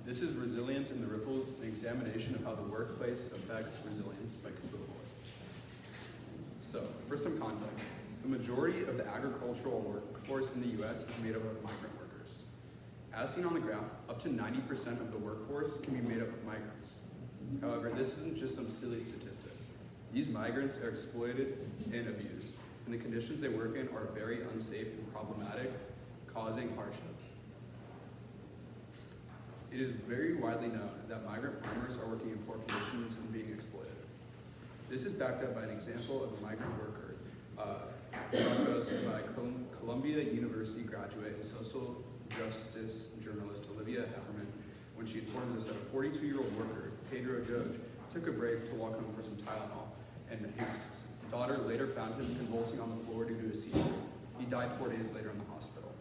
This is Resilience in the Ripples, an examination of how the workplace affects resilience by Cooper Lloyd. So, for some context, the majority of the agricultural workforce in the U.S. is made up of migrant workers. As seen on the graph, up to 90% of the workforce can be made up of migrants. However, this isn't just some silly statistic. These migrants are exploited and abused, and the conditions they work in are very unsafe and problematic, causing hardship. It is very widely known that migrant farmers are working in poor conditions and being exploited. This is backed up by an example of a migrant worker brought to us by Columbia University graduate and social justice journalist Olivia Hefferman when she informed us that a 42-year-old worker, Pedro Judge, took a break to walk home for some Tylenol, and his daughter later found him convulsing on the floor due to a seizure. He died 4 days later in the hospital.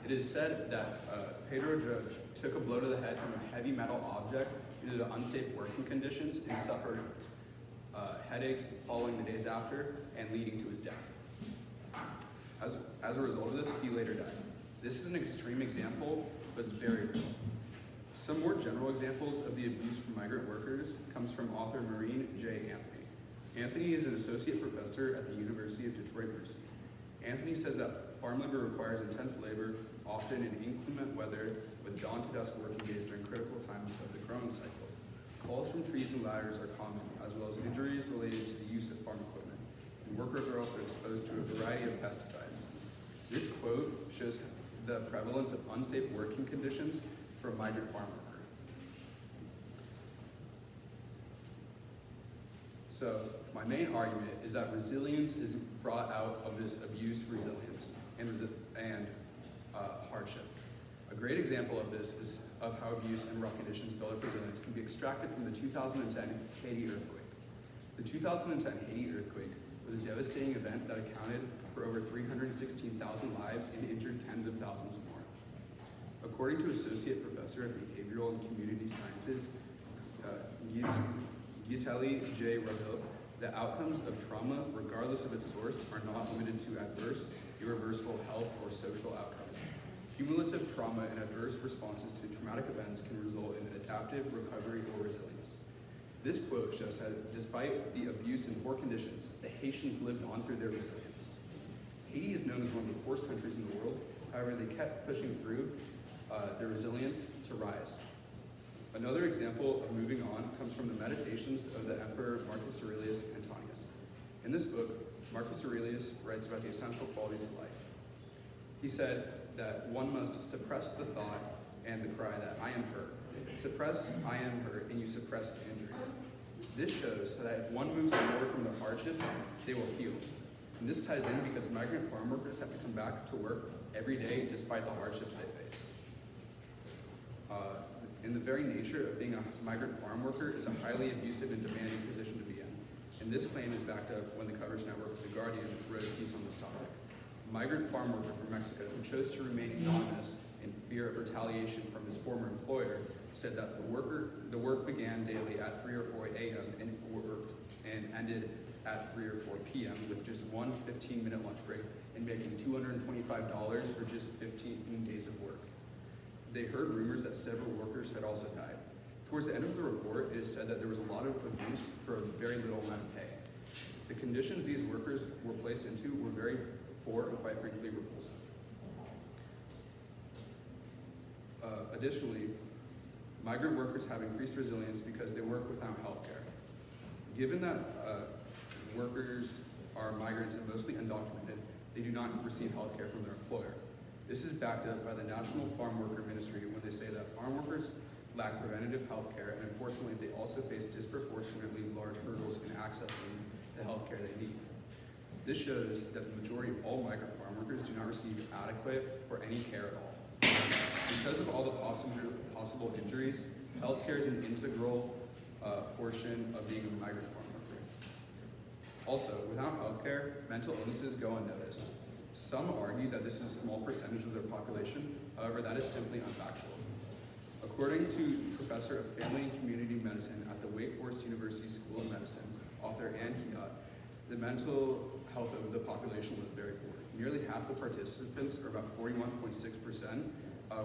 It is said that Pedro Judge took a blow to the head from a heavy metal object due to the unsafe working conditions and suffered headaches following the days after and leading to his death. As a result of this, he later died. This is an extreme example, but it's very real. Some more general examples of the abuse from migrant workers comes from author Maureen J. Anthony. Anthony is an associate professor at the University of Detroit Mercy. Anthony says that farm labor requires intense labor, often in inclement weather, with dawn to dusk working days during critical times of the growing cycle. Falls from trees and ladders are common, as well as injuries related to the use of farm equipment, and workers are also exposed to a variety of pesticides. This quote shows the prevalence of unsafe working conditions for a migrant farm worker. So, my main argument is that resilience is brought out of this abuse resilience and hardship. A great example of this is of how abuse and rough conditions build up resilience can be extracted from the 2010 Haiti earthquake. The 2010 Haiti earthquake was a devastating event that accounted for over 316,000 lives and injured tens of thousands more. According to Associate Professor of Behavioral and Community Sciences, Giteli J. Rabil, the outcomes of trauma, regardless of its source, are not limited to adverse, irreversible health or social outcomes. Cumulative trauma and adverse responses to traumatic events can result in adaptive recovery or resilience. This quote shows that despite the abuse and poor conditions, the Haitians lived on through their resilience. Haiti is known as one of the poorest countries in the world. However, they kept pushing through their resilience to rise. Another example of moving on comes from the Meditations of the Emperor Marcus Aurelius Antonius. In this book, Marcus Aurelius writes about the essential qualities of life. He said that one must suppress the thought and the cry that I am hurt. Suppress I am hurt, and you suppress the injury. This shows that if one moves forward from the hardships, they will heal. And this ties in because migrant farm workers have to come back to work every day despite the hardships they face. And the very nature of being a migrant farm worker is a highly abusive and demanding position to be in. And this claim is backed up when the coverage network The Guardian wrote a piece on this topic. A migrant farm worker from Mexico who chose to remain anonymous in fear of retaliation from his former employer said that the work began daily at 3 or 4 a.m. and ended at 3 or 4 p.m. with just one 15-minute lunch break and making $225 for just 15 days of work. They heard rumors that several workers had also died. Towards the end of the report, it is said that there was a lot of abuse for a very little amount of pay. The conditions these workers were placed into were very poor and quite frankly repulsive. Additionally, migrant workers have increased resilience because they work without health care. Given that workers are migrants and mostly undocumented, they do not receive health care from their employer. This is backed up by the National Farm Worker Ministry when they say that farm workers lack preventative health care, and unfortunately they also face disproportionately large hurdles in accessing the health care they need. This shows that the majority of all migrant farm workers do not receive adequate or any care at all. Because of all the possible injuries, health care is an integral portion of being a migrant farm worker. Also, without health care, mental illnesses go unnoticed. Some argue that this is a small percentage of their population, however, that is simply unfactual. According to Professor of Family and Community Medicine at the Wake Forest University School of Medicine, author Ann Hiot, the mental health of the population was very poor. Nearly half the participants, or about 41.6%,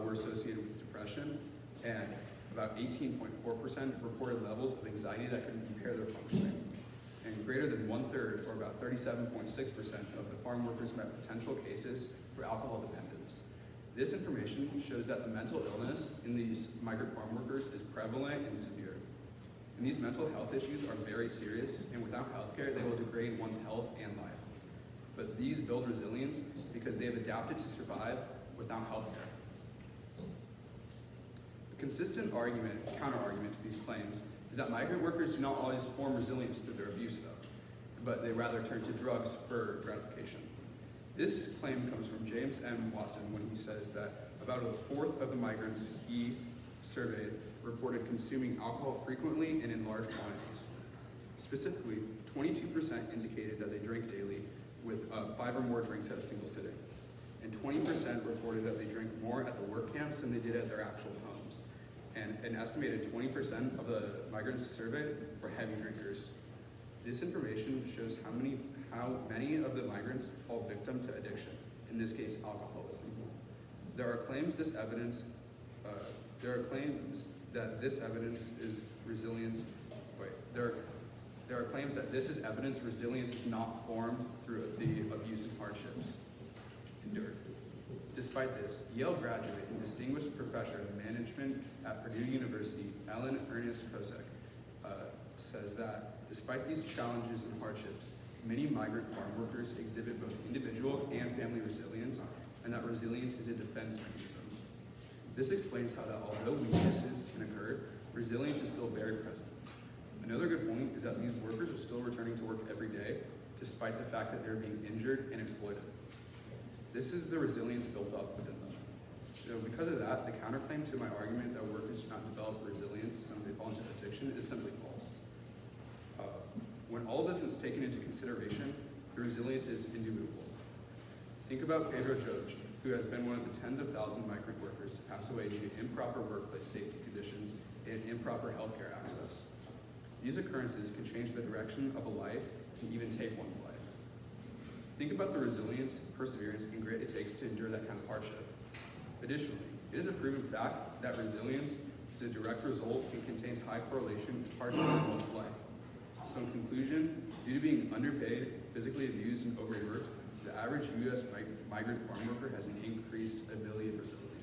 were associated with depression, and about 18.4% reported levels of anxiety that could impair their functioning. And greater than 1/3, or about 37.6% of the farm workers met potential cases for alcohol dependence. This information shows that the mental illness in these migrant farm workers is prevalent and severe. And these mental health issues are very serious, and without healthcare, they will degrade one's health and life. But these build resilience because they have adapted to survive without healthcare. A consistent counter-argument to these claims is that migrant workers do not always form resilience to their abuse, though, but they rather turn to drugs for gratification. This claim comes from James M. Watson when he says that about 1/4 of the migrants he surveyed reported consuming alcohol frequently and in large quantities. Specifically, 22% indicated that they drink daily with 5 or more drinks at a single sitting. And 20% reported that they drink more at the work camps than they did at their actual homes. And an estimated 20% of the migrants surveyed were heavy drinkers. This information shows how many of the migrants fall victim to addiction, in this case, alcoholism. There are claims that this evidence is resilience. There are claims that this is evidence resilience is not formed through the abuse and hardships endured. Despite this, Yale graduate and distinguished professor of management at Purdue University, Ellen Ernest Kosek, says that despite these challenges and hardships, many migrant farm workers exhibit both individual and family resilience, and that resilience is a defense mechanism. This explains how that although weaknesses can occur, resilience is still very present. Another good point is that these workers are still returning to work every day, despite the fact that they're being injured and exploited. This is the resilience built up within them. So because of that, the counterclaim to my argument that workers do not develop resilience since they fall into addiction is simply false. When all this is taken into consideration, the resilience is indubitable. Think about Pedro Joge, who has been one of the tens of thousands of migrant workers to pass away due to improper workplace safety conditions and improper healthcare access. These occurrences can change the direction of a life and even take one's life. Think about the resilience, perseverance, and grit it takes to endure that kind of hardship. Additionally, it is a proven fact that resilience is a direct result and contains high correlation with hardship in one's life. So in conclusion, due to being underpaid, physically abused, and overworked, the average U.S. migrant farm worker has an increased ability of resilience.